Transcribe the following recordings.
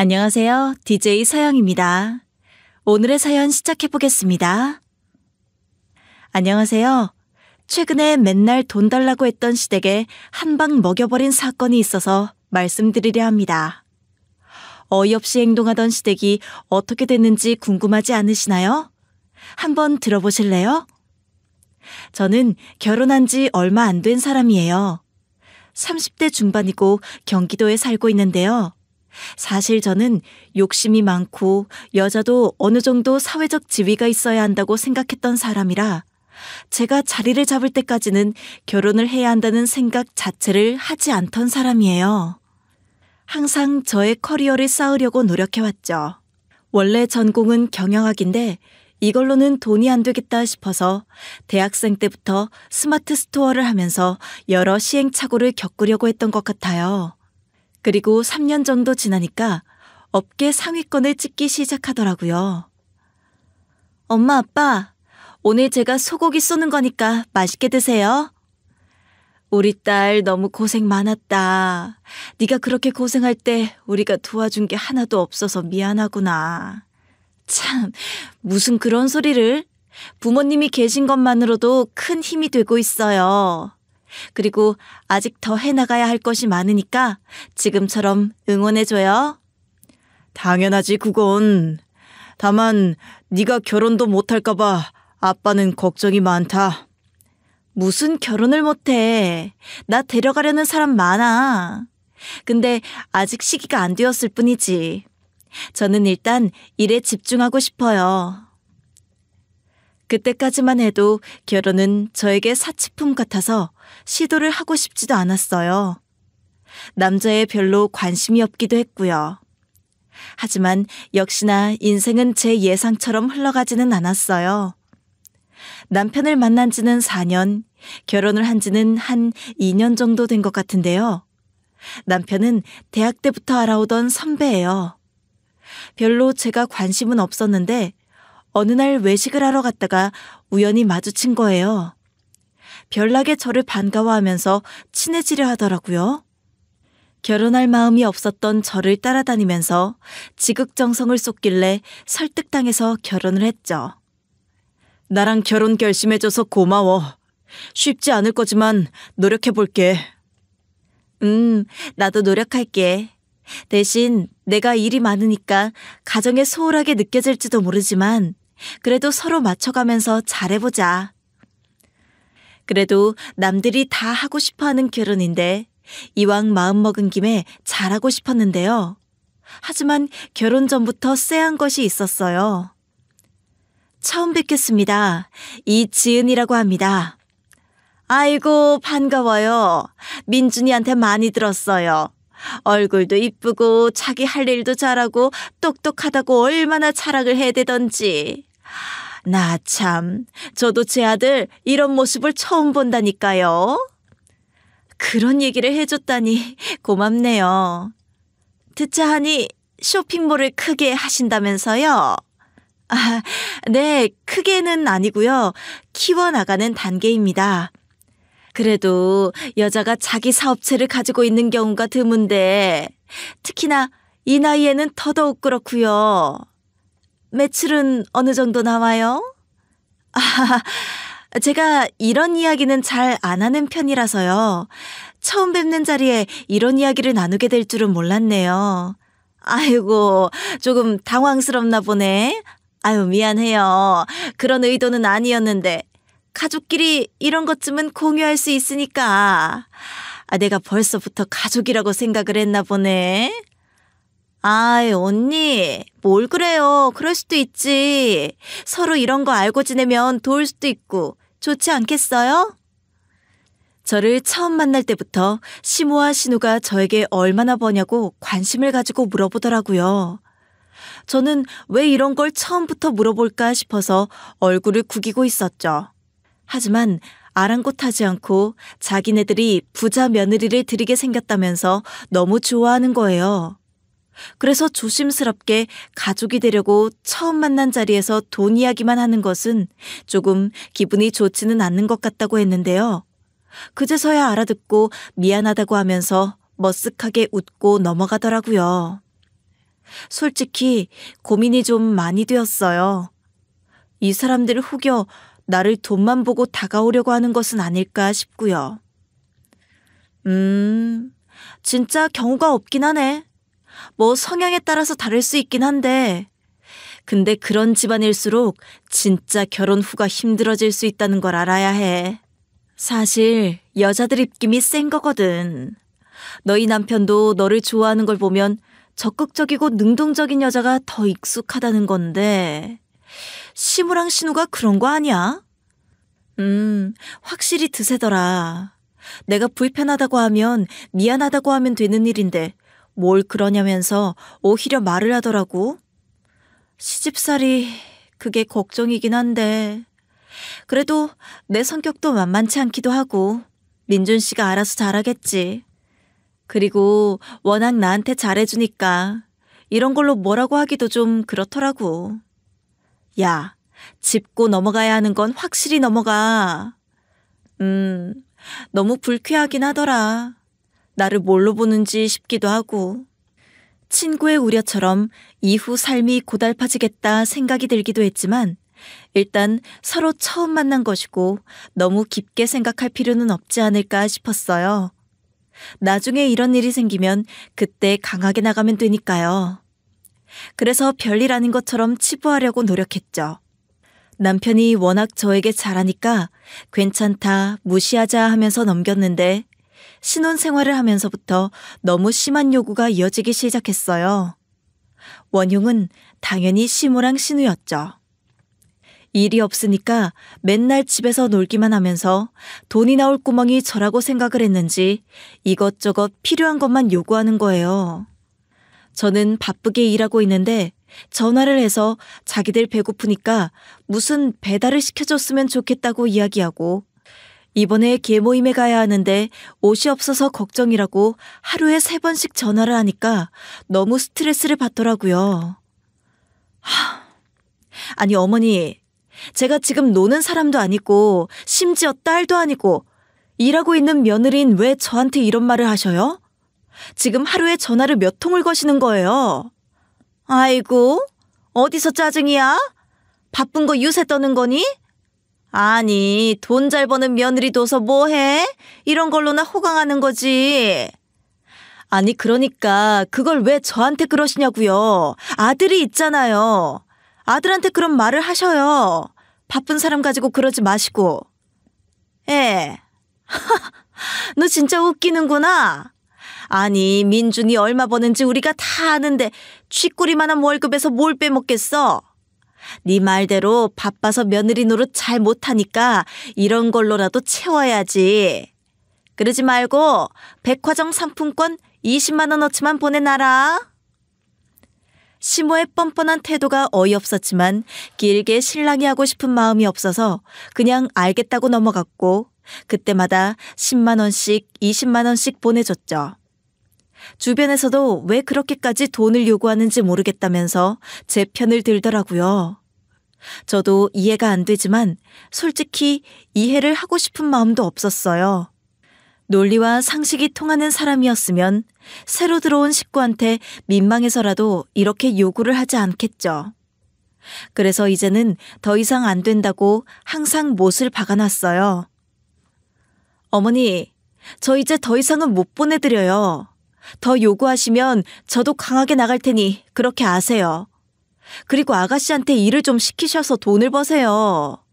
안녕하세요. DJ 서영입니다. 오늘의 사연 시작해 보겠습니다. 안녕하세요. 최근에 맨날 돈 달라고 했던 시댁에 한 방 먹여버린 사건이 있어서 말씀드리려 합니다. 어이없이 행동하던 시댁이 어떻게 됐는지 궁금하지 않으시나요? 한번 들어보실래요? 저는 결혼한 지 얼마 안 된 사람이에요. 30대 중반이고 경기도에 살고 있는데요. 사실 저는 욕심이 많고 여자도 어느 정도 사회적 지위가 있어야 한다고 생각했던 사람이라 제가 자리를 잡을 때까지는 결혼을 해야 한다는 생각 자체를 하지 않던 사람이에요. 항상 저의 커리어를 쌓으려고 노력해왔죠. 원래 전공은 경영학인데 이걸로는 돈이 안 되겠다 싶어서 대학생 때부터 스마트 스토어를 하면서 여러 시행착오를 겪으려고 했던 것 같아요. 그리고 3년 정도 지나니까 업계 상위권을 찍기 시작하더라고요. 엄마, 아빠, 오늘 제가 소고기 쏘는 거니까 맛있게 드세요. 우리 딸 너무 고생 많았다. 네가 그렇게 고생할 때 우리가 도와준 게 하나도 없어서 미안하구나. 참, 무슨 그런 소리를? 부모님이 계신 것만으로도 큰 힘이 되고 있어요. 그리고 아직 더 해나가야 할 것이 많으니까 지금처럼 응원해줘요. 당연하지 그건. 다만 네가 결혼도 못할까 봐 아빠는 걱정이 많다. 무슨 결혼을 못해. 나 데려가려는 사람 많아. 근데 아직 시기가 안 되었을 뿐이지. 저는 일단 일에 집중하고 싶어요. 그때까지만 해도 결혼은 저에게 사치품 같아서 시도를 하고 싶지도 않았어요. 남자에 별로 관심이 없기도 했고요. 하지만 역시나 인생은 제 예상처럼 흘러가지는 않았어요. 남편을 만난 지는 4년, 결혼을 한 지는 한 2년 정도 된 것 같은데요. 남편은 대학 때부터 알아오던 선배예요. 별로 제가 관심은 없었는데 어느 날 외식을 하러 갔다가 우연히 마주친 거예요. 별나게 저를 반가워하면서 친해지려 하더라고요. 결혼할 마음이 없었던 저를 따라다니면서 지극정성을 쏟길래 설득당해서 결혼을 했죠. 나랑 결혼 결심해줘서 고마워. 쉽지 않을 거지만 노력해볼게. 나도 노력할게. 대신 내가 일이 많으니까 가정에 소홀하게 느껴질지도 모르지만 그래도 서로 맞춰가면서 잘해보자. 그래도 남들이 다 하고 싶어하는 결혼인데 이왕 마음먹은 김에 잘하고 싶었는데요. 하지만 결혼 전부터 쎄한 것이 있었어요. 처음 뵙겠습니다. 이지은이라고 합니다. 아이고 반가워요. 민준이한테 많이 들었어요. 얼굴도 이쁘고 자기 할 일도 잘하고 똑똑하다고 얼마나 자랑을 해대던지. 나 참, 저도 제 아들 이런 모습을 처음 본다니까요. 그런 얘기를 해줬다니 고맙네요. 듣자 하니 쇼핑몰을 크게 하신다면서요? 아, 네, 크게는 아니고요. 키워나가는 단계입니다. 그래도 여자가 자기 사업체를 가지고 있는 경우가 드문데 특히나 이 나이에는 더더욱 그렇고요. 매출은 어느 정도 나와요? 제가 이런 이야기는 잘 안 하는 편이라서요. 처음 뵙는 자리에 이런 이야기를 나누게 될 줄은 몰랐네요. 아이고, 조금 당황스럽나 보네. 아유, 미안해요. 그런 의도는 아니었는데 가족끼리 이런 것쯤은 공유할 수 있으니까. 내가 벌써부터 가족이라고 생각을 했나 보네. 아이, 언니, 뭘 그래요. 그럴 수도 있지. 서로 이런 거 알고 지내면 도울 수도 있고 좋지 않겠어요? 저를 처음 만날 때부터 시모와 신우가 저에게 얼마나 버냐고 관심을 가지고 물어보더라고요. 저는 왜 이런 걸 처음부터 물어볼까 싶어서 얼굴을 구기고 있었죠. 하지만 아랑곳하지 않고 자기네들이 부자 며느리를 들이게 생겼다면서 너무 좋아하는 거예요. 그래서 조심스럽게 가족이 되려고 처음 만난 자리에서 돈 이야기만 하는 것은 조금 기분이 좋지는 않는 것 같다고 했는데요. 그제서야 알아듣고 미안하다고 하면서 머쓱하게 웃고 넘어가더라고요. 솔직히 고민이 좀 많이 되었어요. 이 사람들을 속여 나를 돈만 보고 다가오려고 하는 것은 아닐까 싶고요. 진짜 경우가 없긴 하네. 뭐 성향에 따라서 다를 수 있긴 한데, 근데 그런 집안일수록 진짜 결혼 후가 힘들어질 수 있다는 걸 알아야 해. 사실 여자들 입김이 센 거거든. 너희 남편도 너를 좋아하는 걸 보면 적극적이고 능동적인 여자가 더 익숙하다는 건데, 시무랑 신우가 그런 거 아니야? 확실히 드세더라. 내가 불편하다고 하면 미안하다고 하면 되는 일인데 뭘 그러냐면서 오히려 말을 하더라고. 시집살이 그게 걱정이긴 한데 그래도 내 성격도 만만치 않기도 하고 민준 씨가 알아서 잘하겠지. 그리고 워낙 나한테 잘해주니까 이런 걸로 뭐라고 하기도 좀 그렇더라고. 야, 짚고 넘어가야 하는 건 확실히 넘어가. 너무 불쾌하긴 하더라. 나를 뭘로 보는지 싶기도 하고. 친구의 우려처럼 이후 삶이 고달파지겠다 생각이 들기도 했지만 일단 서로 처음 만난 것이고 너무 깊게 생각할 필요는 없지 않을까 싶었어요. 나중에 이런 일이 생기면 그때 강하게 나가면 되니까요. 그래서 별일 아닌 것처럼 치부하려고 노력했죠. 남편이 워낙 저에게 잘하니까 괜찮다, 무시하자 하면서 넘겼는데 신혼생활을 하면서부터 너무 심한 요구가 이어지기 시작했어요. 원흉은 당연히 시모랑 신우였죠. 일이 없으니까 맨날 집에서 놀기만 하면서 돈이 나올 구멍이 저라고 생각을 했는지 이것저것 필요한 것만 요구하는 거예요. 저는 바쁘게 일하고 있는데 전화를 해서 자기들 배고프니까 무슨 배달을 시켜줬으면 좋겠다고 이야기하고 이번에 계모임에 가야 하는데 옷이 없어서 걱정이라고 하루에 3번씩 전화를 하니까 너무 스트레스를 받더라고요. 아니 어머니, 제가 지금 노는 사람도 아니고 심지어 딸도 아니고 일하고 있는 며느리인 왜 저한테 이런 말을 하셔요? 지금 하루에 전화를 몇 통을 거시는 거예요? 아이고, 어디서 짜증이야? 바쁜 거 유세 떠는 거니? 아니, 돈 잘 버는 며느리 둬서 뭐해? 이런 걸로나 호강하는 거지. 아니, 그러니까 그걸 왜 저한테 그러시냐고요. 아들이 있잖아요. 아들한테 그런 말을 하셔요. 바쁜 사람 가지고 그러지 마시고. 너 진짜 웃기는구나. 아니, 민준이 얼마 버는지 우리가 다 아는데 쥐꼬리만한 월급에서 뭘 빼먹겠어? 네 말대로 바빠서 며느리 노릇 잘 못하니까 이런 걸로라도 채워야지. 그러지 말고 백화점 상품권 20만 원어치만 보내놔라. 시모의 뻔뻔한 태도가 어이없었지만 길게 신랑이 하고 싶은 마음이 없어서 그냥 알겠다고 넘어갔고 그때마다 10만 원씩 20만 원씩 보내줬죠. 주변에서도 왜 그렇게까지 돈을 요구하는지 모르겠다면서 제 편을 들더라고요. 저도 이해가 안 되지만 솔직히 이해를 하고 싶은 마음도 없었어요. 논리와 상식이 통하는 사람이었으면 새로 들어온 식구한테 민망해서라도 이렇게 요구를 하지 않겠죠. 그래서 이제는 더 이상 안 된다고 항상 못을 박아놨어요. 어머니, 저 이제 더 이상은 못 보내드려요. 더 요구하시면 저도 강하게 나갈 테니 그렇게 아세요. 그리고 아가씨한테 일을 좀 시키셔서 돈을 버세요.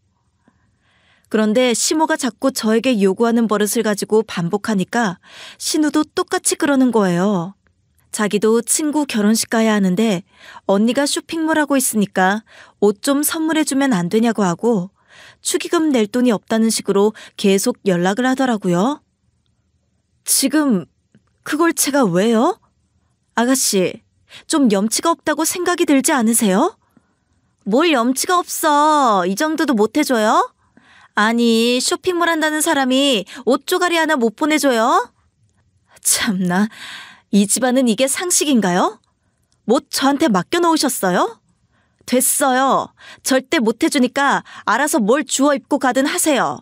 그런데 시모가 자꾸 저에게 요구하는 버릇을 가지고 반복하니까 신우도 똑같이 그러는 거예요. 자기도 친구 결혼식 가야 하는데 언니가 쇼핑몰 하고 있으니까 옷 좀 선물해주면 안 되냐고 하고 축의금 낼 돈이 없다는 식으로 계속 연락을 하더라고요. 지금 그걸 제가 왜요? 아가씨, 좀 염치가 없다고 생각이 들지 않으세요? 뭘 염치가 없어. 이 정도도 못 해줘요? 아니, 쇼핑몰 한다는 사람이 옷 조가리 하나 못 보내줘요? 참나, 이 집안은 이게 상식인가요? 뭐 저한테 맡겨놓으셨어요? 됐어요. 절대 못 해주니까 알아서 뭘 주워 입고 가든 하세요.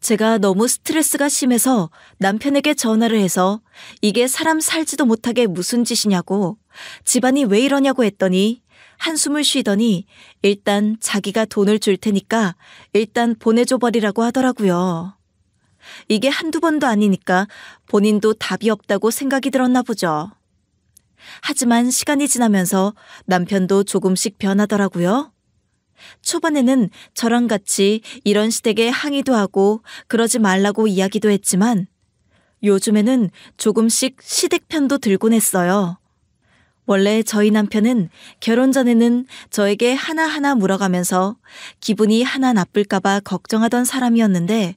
제가 너무 스트레스가 심해서 남편에게 전화를 해서 이게 사람 살지도 못하게 무슨 짓이냐고 집안이 왜 이러냐고 했더니 한숨을 쉬더니 일단 자기가 돈을 줄 테니까 일단 보내줘 버리라고 하더라고요. 이게 한두 번도 아니니까 본인도 답이 없다고 생각이 들었나 보죠. 하지만 시간이 지나면서 남편도 조금씩 변하더라고요. 초반에는 저랑 같이 이런 시댁에 항의도 하고 그러지 말라고 이야기도 했지만 요즘에는 조금씩 시댁 편도 들곤 했어요. 원래 저희 남편은 결혼 전에는 저에게 하나하나 물어가면서 기분이 하나 나쁠까봐 걱정하던 사람이었는데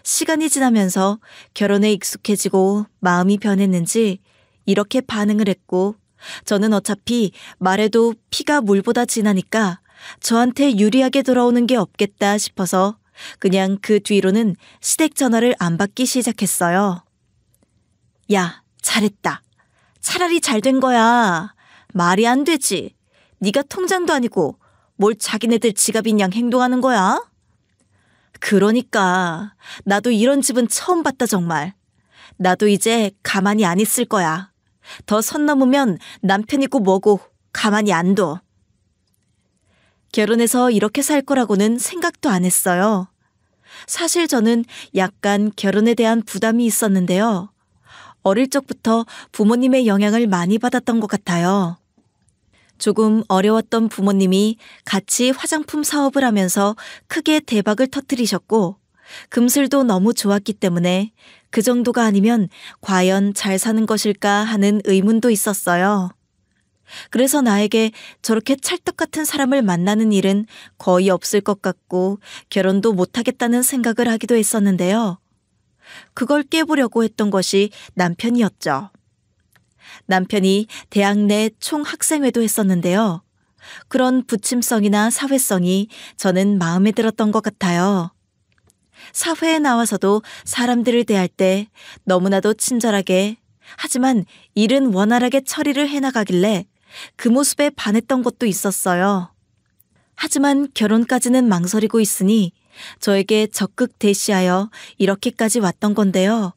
시간이 지나면서 결혼에 익숙해지고 마음이 변했는지 이렇게 반응을 했고 저는 어차피 말해도 피가 물보다 진하니까 저한테 유리하게 돌아오는 게 없겠다 싶어서 그냥 그 뒤로는 시댁 전화를 안 받기 시작했어요. 야, 잘했다. 차라리 잘 된 거야. 말이 안 되지. 네가 통장도 아니고 뭘 자기네들 지갑인 양 행동하는 거야? 그러니까 나도 이런 집은 처음 봤다 정말. 나도 이제 가만히 안 있을 거야. 더 선 넘으면 남편이고 뭐고 가만히 안 둬. 결혼해서 이렇게 살 거라고는 생각도 안 했어요. 사실 저는 약간 결혼에 대한 부담이 있었는데요. 어릴 적부터 부모님의 영향을 많이 받았던 것 같아요. 조금 어려웠던 부모님이 같이 화장품 사업을 하면서 크게 대박을 터뜨리셨고 금슬도 너무 좋았기 때문에 그 정도가 아니면 과연 잘 사는 것일까 하는 의문도 있었어요. 그래서 나에게 저렇게 찰떡 같은 사람을 만나는 일은 거의 없을 것 같고 결혼도 못하겠다는 생각을 하기도 했었는데요. 그걸 깨보려고 했던 것이 남편이었죠. 남편이 대학 내 총학생회도 했었는데요. 그런 부침성이나 사회성이 저는 마음에 들었던 것 같아요. 사회에 나와서도 사람들을 대할 때 너무나도 친절하게 하지만 일은 원활하게 처리를 해나가길래 그 모습에 반했던 것도 있었어요. 하지만 결혼까지는 망설이고 있으니 저에게 적극 대시하여 이렇게까지 왔던 건데요.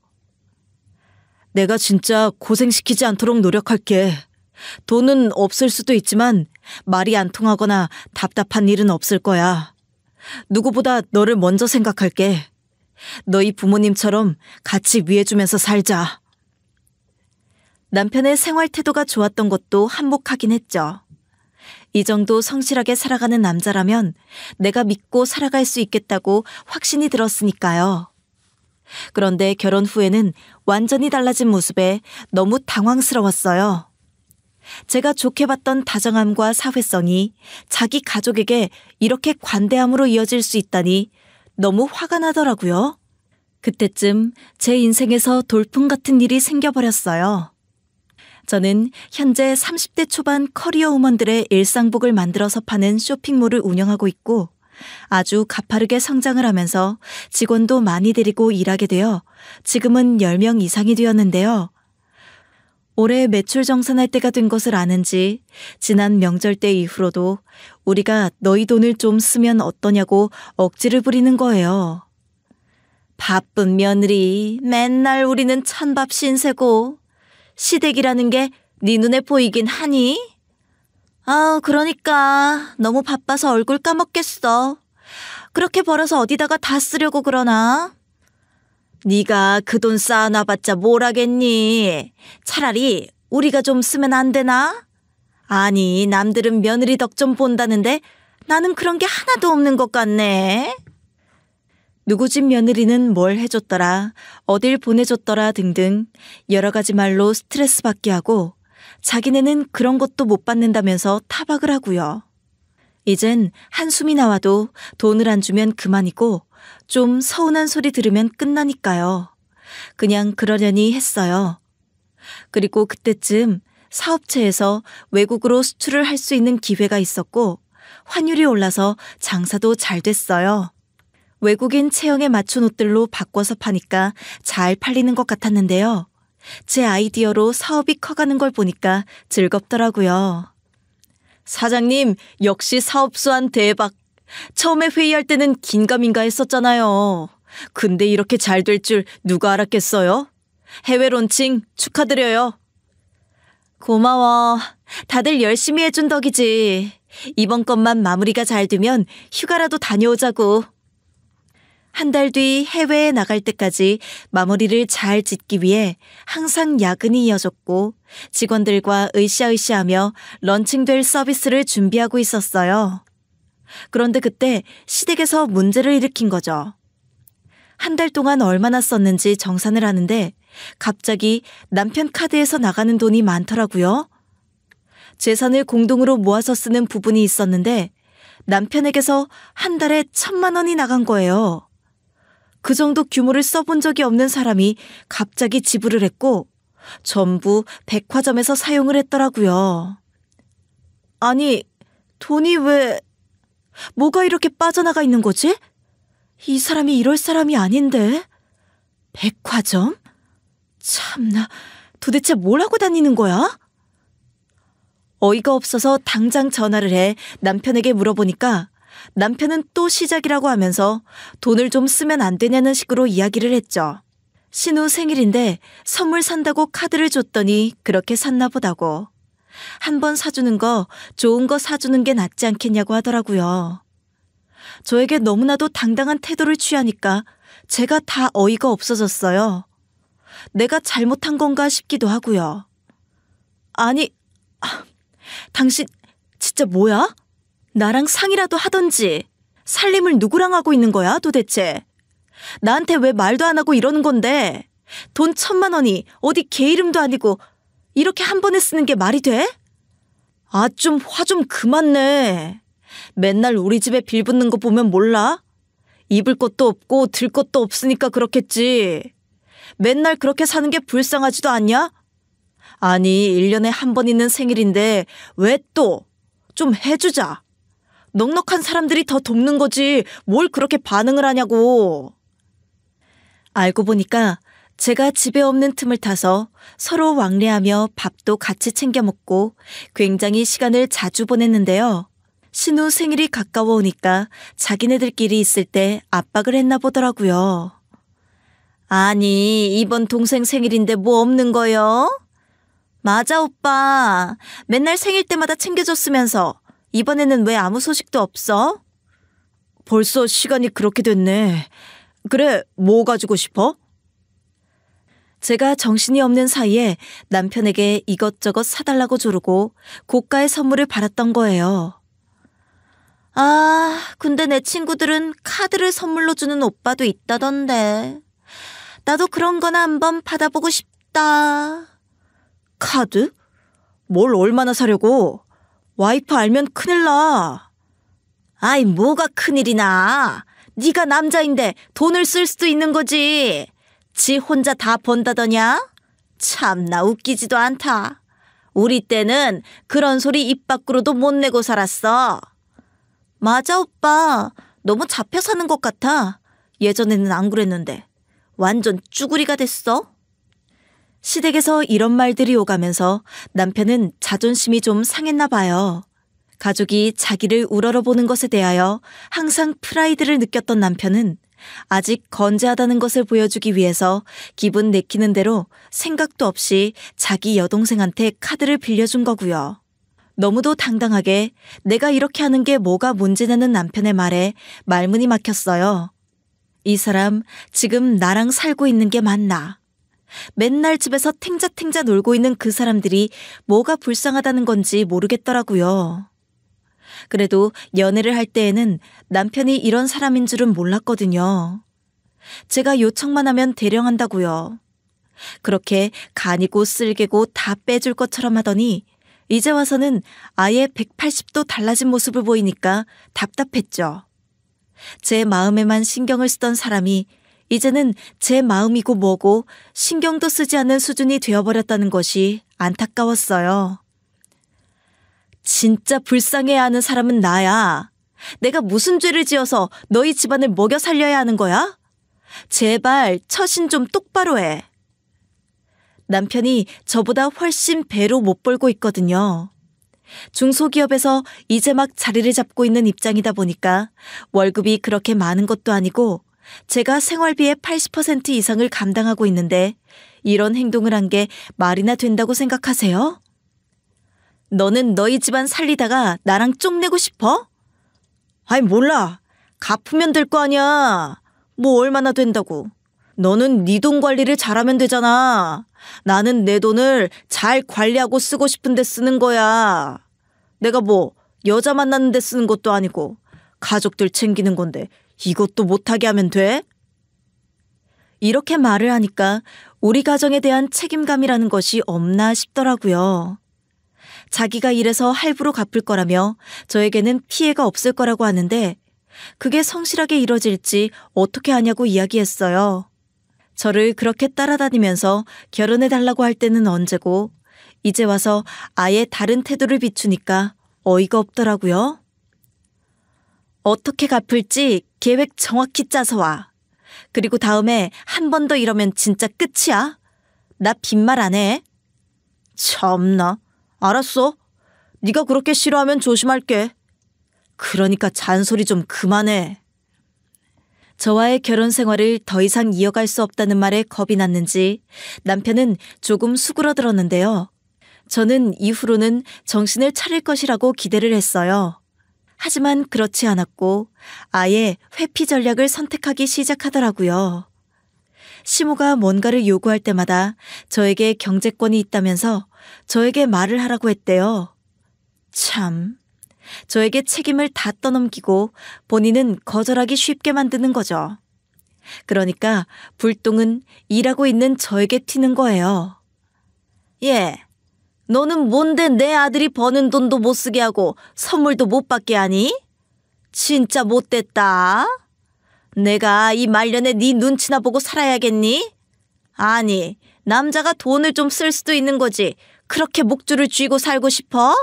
내가 진짜 고생시키지 않도록 노력할게. 돈은 없을 수도 있지만 말이 안 통하거나 답답한 일은 없을 거야. 누구보다 너를 먼저 생각할게. 너희 부모님처럼 같이 위해주면서 살자. 남편의 생활 태도가 좋았던 것도 한몫하긴 했죠. 이 정도 성실하게 살아가는 남자라면 내가 믿고 살아갈 수 있겠다고 확신이 들었으니까요. 그런데 결혼 후에는 완전히 달라진 모습에 너무 당황스러웠어요. 제가 좋게 봤던 다정함과 사회성이 자기 가족에게 이렇게 관대함으로 이어질 수 있다니 너무 화가 나더라고요. 그때쯤 제 인생에서 돌풍 같은 일이 생겨버렸어요. 저는 현재 30대 초반 커리어 우먼들의 일상복을 만들어서 파는 쇼핑몰을 운영하고 있고 아주 가파르게 성장을 하면서 직원도 많이 데리고 일하게 되어 지금은 10명 이상이 되었는데요. 올해 매출 정산할 때가 된 것을 아는지 지난 명절 때 이후로도 우리가 너희 돈을 좀 쓰면 어떠냐고 억지를 부리는 거예요. 바쁜 며느리 맨날 우리는 찬밥 신세고 시댁이라는 게 네 눈에 보이긴 하니? 그러니까 너무 바빠서 얼굴 까먹겠어. 그렇게 벌어서 어디다가 다 쓰려고 그러나? 네가 그 돈 쌓아놔봤자 뭘 하겠니? 차라리 우리가 좀 쓰면 안 되나? 아니, 남들은 며느리 덕 좀 본다는데 나는 그런 게 하나도 없는 것 같네. 누구 집 며느리는 뭘 해줬더라, 어딜 보내줬더라 등등 여러 가지 말로 스트레스 받게 하고 자기네는 그런 것도 못 받는다면서 타박을 하고요. 이젠 한숨이 나와도 돈을 안 주면 그만이고 좀 서운한 소리 들으면 끝나니까요. 그냥 그러려니 했어요. 그리고 그때쯤 사업체에서 외국으로 수출을 할 수 있는 기회가 있었고 환율이 올라서 장사도 잘 됐어요. 외국인 체형에 맞춘 옷들로 바꿔서 파니까 잘 팔리는 것 같았는데요. 제 아이디어로 사업이 커가는 걸 보니까 즐겁더라고요. 사장님, 역시 사업 수완 대박. 처음에 회의할 때는 긴가민가 했었잖아요. 근데 이렇게 잘 될 줄 누가 알았겠어요? 해외 론칭 축하드려요. 고마워. 다들 열심히 해준 덕이지. 이번 것만 마무리가 잘 되면 휴가라도 다녀오자고. 한 달 뒤 해외에 나갈 때까지 마무리를 잘 짓기 위해 항상 야근이 이어졌고 직원들과 으쌰으쌰하며 런칭될 서비스를 준비하고 있었어요. 그런데 그때 시댁에서 문제를 일으킨 거죠. 한 달 동안 얼마나 썼는지 정산을 하는데 갑자기 남편 카드에서 나가는 돈이 많더라고요. 재산을 공동으로 모아서 쓰는 부분이 있었는데 남편에게서 한 달에 1,000만 원이 나간 거예요. 그 정도 규모를 써본 적이 없는 사람이 갑자기 지불을 했고 전부 백화점에서 사용을 했더라고요. 아니, 돈이 뭐가 이렇게 빠져나가 있는 거지? 이 사람이 이럴 사람이 아닌데? 백화점? 참나, 도대체 뭘 하고 다니는 거야? 어이가 없어서 당장 전화를 해 남편에게 물어보니까 남편은 또 시작이라고 하면서 돈을 좀 쓰면 안 되냐는 식으로 이야기를 했죠. 신우 생일인데 선물 산다고 카드를 줬더니 그렇게 샀나 보다고. 한 번 사주는 거 좋은 거 사주는 게 낫지 않겠냐고 하더라고요. 저에게 너무나도 당당한 태도를 취하니까 제가 다 어이가 없어졌어요. 내가 잘못한 건가 싶기도 하고요. 아니, 당신 진짜 뭐야? 나랑 상의라도 하던지. 살림을 누구랑 하고 있는 거야 도대체? 나한테 왜 말도 안 하고 이러는 건데? 돈 1,000만 원이 어디 개 이름도 아니고 이렇게 한 번에 쓰는 게 말이 돼? 아, 좀 화 좀 그만 내. 맨날 우리 집에 빌붙는 거 보면 몰라? 입을 것도 없고 들 것도 없으니까 그렇겠지. 맨날 그렇게 사는 게 불쌍하지도 않냐? 아니, 1년에 한 번 있는 생일인데 왜 또? 좀 해주자. 넉넉한 사람들이 더 돕는 거지 뭘 그렇게 반응을 하냐고. 알고 보니까 제가 집에 없는 틈을 타서 서로 왕래하며 밥도 같이 챙겨 먹고 굉장히 시간을 자주 보냈는데요. 신우 생일이 가까워 오니까 자기네들끼리 있을 때 압박을 했나 보더라고요. 아니, 이번 동생 생일인데 뭐 없는 거요? 맞아, 오빠. 맨날 생일 때마다 챙겨줬으면서 이번에는 왜 아무 소식도 없어? 벌써 시간이 그렇게 됐네. 그래, 뭐 가지고 싶어? 제가 정신이 없는 사이에 남편에게 이것저것 사달라고 조르고 고가의 선물을 받았던 거예요. 아, 근데 내 친구들은 카드를 선물로 주는 오빠도 있다던데. 나도 그런 거나 한번 받아보고 싶다. 카드? 뭘 얼마나 사려고? 와이프 알면 큰일 나. 아이, 뭐가 큰일이나. 네가 남자인데 돈을 쓸 수도 있는 거지. 지 혼자 다 번다더냐? 참나 웃기지도 않다. 우리 때는 그런 소리 입 밖으로도 못 내고 살았어. 맞아, 오빠. 너무 잡혀 사는 것 같아. 예전에는 안 그랬는데. 완전 쭈구리가 됐어. 시댁에서 이런 말들이 오가면서 남편은 자존심이 좀 상했나 봐요. 가족이 자기를 우러러보는 것에 대하여 항상 프라이드를 느꼈던 남편은 아직 건재하다는 것을 보여주기 위해서 기분 내키는 대로 생각도 없이 자기 여동생한테 카드를 빌려준 거고요. 너무도 당당하게 내가 이렇게 하는 게 뭐가 문제냐는 남편의 말에 말문이 막혔어요. 이 사람 지금 나랑 살고 있는 게 맞나? 맨날 집에서 탱자탱자 놀고 있는 그 사람들이 뭐가 불쌍하다는 건지 모르겠더라고요. 그래도 연애를 할 때에는 남편이 이런 사람인 줄은 몰랐거든요. 제가 요청만 하면 대령한다고요. 그렇게 간이고 쓸개고 다 빼줄 것처럼 하더니 이제 와서는 아예 180도 달라진 모습을 보이니까 답답했죠. 제 마음에만 신경을 쓰던 사람이 이제는 제 마음이고 뭐고 신경도 쓰지 않는 수준이 되어버렸다는 것이 안타까웠어요. 진짜 불쌍해야 하는 사람은 나야. 내가 무슨 죄를 지어서 너희 집안을 먹여 살려야 하는 거야? 제발 처신 좀 똑바로 해. 남편이 저보다 훨씬 배로 못 벌고 있거든요. 중소기업에서 이제 막 자리를 잡고 있는 입장이다 보니까 월급이 그렇게 많은 것도 아니고 제가 생활비의 80% 이상을 감당하고 있는데 이런 행동을 한 게 말이나 된다고 생각하세요? 너는 너희 집안 살리다가 나랑 쪽내고 싶어? 아이 몰라. 갚으면 될 거 아니야. 뭐 얼마나 된다고. 너는 네 돈 관리를 잘하면 되잖아. 나는 내 돈을 잘 관리하고 쓰고 싶은데 쓰는 거야. 내가 뭐 여자 만나는데 쓰는 것도 아니고 가족들 챙기는 건데 이것도 못하게 하면 돼? 이렇게 말을 하니까 우리 가정에 대한 책임감이라는 것이 없나 싶더라고요. 자기가 이래서 할부로 갚을 거라며 저에게는 피해가 없을 거라고 하는데 그게 성실하게 이뤄질지 어떻게 하냐고 이야기했어요. 저를 그렇게 따라다니면서 결혼해달라고 할 때는 언제고 이제 와서 아예 다른 태도를 비추니까 어이가 없더라고요. 어떻게 갚을지 계획 정확히 짜서 와. 그리고 다음에 한 번 더 이러면 진짜 끝이야. 나 빈말 안 해. 참나. 알았어. 네가 그렇게 싫어하면 조심할게. 그러니까 잔소리 좀 그만해. 저와의 결혼 생활을 더 이상 이어갈 수 없다는 말에 겁이 났는지 남편은 조금 수그러들었는데요. 저는 이후로는 정신을 차릴 것이라고 기대를 했어요. 하지만 그렇지 않았고 아예 회피 전략을 선택하기 시작하더라고요. 시모가 뭔가를 요구할 때마다 저에게 경제권이 있다면서 저에게 말을 하라고 했대요. 참, 저에게 책임을 다 떠넘기고 본인은 거절하기 쉽게 만드는 거죠. 그러니까 불똥은 일하고 있는 저에게 튀는 거예요. 예, 너는 뭔데 내 아들이 버는 돈도 못 쓰게 하고 선물도 못 받게 하니? 진짜 못됐다. 내가 이 말년에 네 눈치나 보고 살아야겠니? 아니, 남자가 돈을 좀 쓸 수도 있는 거지. 그렇게 목줄을 쥐고 살고 싶어?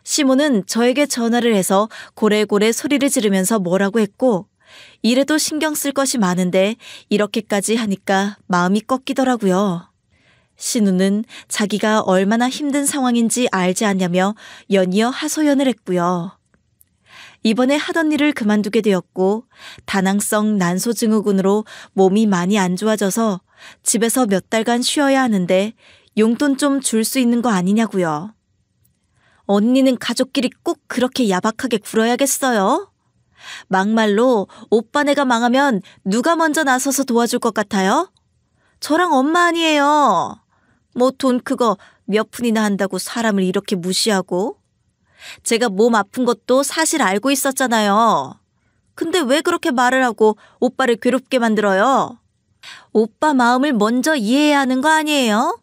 시모는 저에게 전화를 해서 고래고래 소리를 지르면서 뭐라고 했고 이래도 신경 쓸 것이 많은데 이렇게까지 하니까 마음이 꺾이더라고요. 신우는 자기가 얼마나 힘든 상황인지 알지 않냐며 연이어 하소연을 했고요. 이번에 하던 일을 그만두게 되었고 다낭성 난소증후군으로 몸이 많이 안 좋아져서 집에서 몇 달간 쉬어야 하는데 용돈 좀 줄 수 있는 거 아니냐고요. 언니는 가족끼리 꼭 그렇게 야박하게 굴어야겠어요? 막말로 오빠네가 망하면 누가 먼저 나서서 도와줄 것 같아요? 저랑 엄마 아니에요. 뭐 돈 그거 몇 푼이나 한다고 사람을 이렇게 무시하고. 제가 몸 아픈 것도 사실 알고 있었잖아요. 근데 왜 그렇게 말을 하고 오빠를 괴롭게 만들어요? 오빠 마음을 먼저 이해해야 하는 거 아니에요?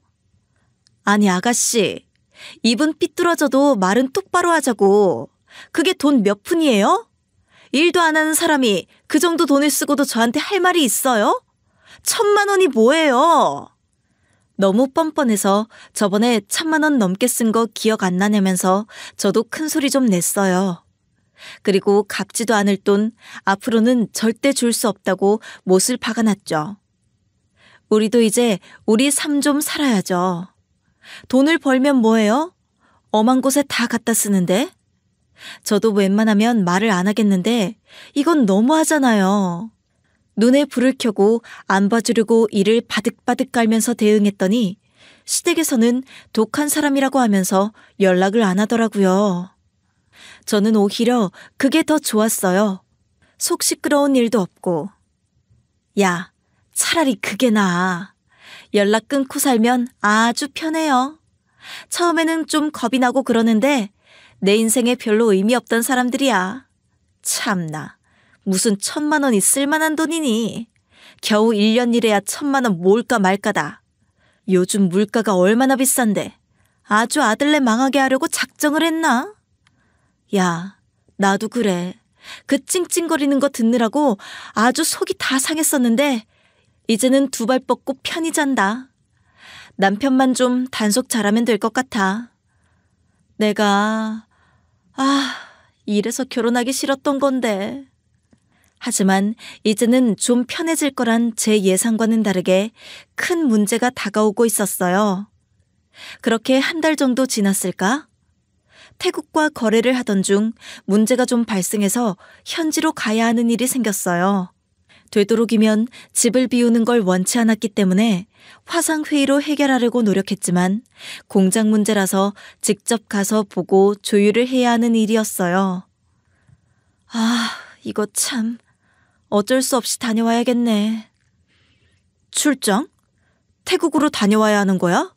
아니 아가씨, 입은 삐뚤어져도 말은 똑바로 하자고. 그게 돈 몇 푼이에요? 일도 안 하는 사람이 그 정도 돈을 쓰고도 저한테 할 말이 있어요? 1,000만 원이 뭐예요? 너무 뻔뻔해서 저번에 1,000만 원 넘게 쓴 거 기억 안 나냐면서 저도 큰 소리 좀 냈어요. 그리고 갚지도 않을 돈 앞으로는 절대 줄 수 없다고 못을 박아놨죠. 우리도 이제 우리 삶 좀 살아야죠. 돈을 벌면 뭐해요? 엄한 곳에 다 갖다 쓰는데? 저도 웬만하면 말을 안 하겠는데 이건 너무하잖아요. 눈에 불을 켜고 안 봐주려고 이를 바득바득 깔면서 대응했더니 시댁에서는 독한 사람이라고 하면서 연락을 안 하더라고요. 저는 오히려 그게 더 좋았어요. 속 시끄러운 일도 없고. 야, 차라리 그게 나아. 연락 끊고 살면 아주 편해요. 처음에는 좀 겁이 나고 그러는데 내 인생에 별로 의미 없던 사람들이야. 참나. 무슨 1,000만 원이 쓸만한 돈이니. 겨우 1년 일해야 1,000만 원 모을까 말까다. 요즘 물가가 얼마나 비싼데 아주 아들내 망하게 하려고 작정을 했나? 야, 나도 그래. 그 찡찡거리는 거 듣느라고 아주 속이 다 상했었는데 이제는 두 발 뻗고 편히 잔다. 남편만 좀 단속 잘하면 될 것 같아. 내가 이래서 결혼하기 싫었던 건데. 하지만 이제는 좀 편해질 거란 제 예상과는 다르게 큰 문제가 다가오고 있었어요. 그렇게 한 달 정도 지났을까? 태국과 거래를 하던 중 문제가 좀 발생해서 현지로 가야 하는 일이 생겼어요. 되도록이면 집을 비우는 걸 원치 않았기 때문에 화상회의로 해결하려고 노력했지만 공장 문제라서 직접 가서 보고 조율을 해야 하는 일이었어요. 이거 참 어쩔 수 없이 다녀와야겠네. 출장? 태국으로 다녀와야 하는 거야?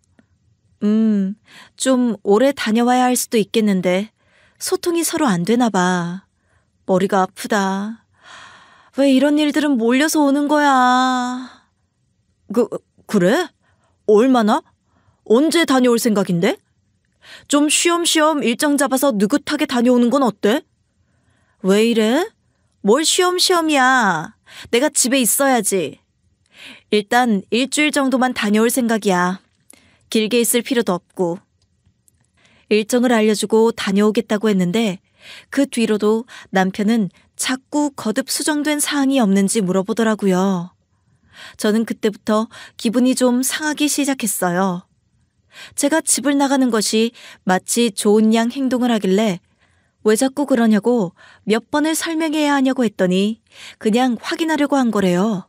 좀 오래 다녀와야 할 수도 있겠는데 소통이 서로 안 되나 봐. 머리가 아프다. 왜 이런 일들은 몰려서 오는 거야? 그래? 얼마나? 언제 다녀올 생각인데? 좀 쉬엄쉬엄 일정 잡아서 느긋하게 다녀오는 건 어때? 왜 이래? 뭘 쉬엄쉬엄이야. 내가 집에 있어야지. 일단 일주일 정도만 다녀올 생각이야. 길게 있을 필요도 없고. 일정을 알려주고 다녀오겠다고 했는데 그 뒤로도 남편은 자꾸 거듭 수정된 사항이 없는지 물어보더라고요. 저는 그때부터 기분이 좀 상하기 시작했어요. 제가 집을 나가는 것이 마치 좋은 양 행동을 하길래 왜 자꾸 그러냐고 몇 번을 설명해야 하냐고 했더니 그냥 확인하려고 한 거래요.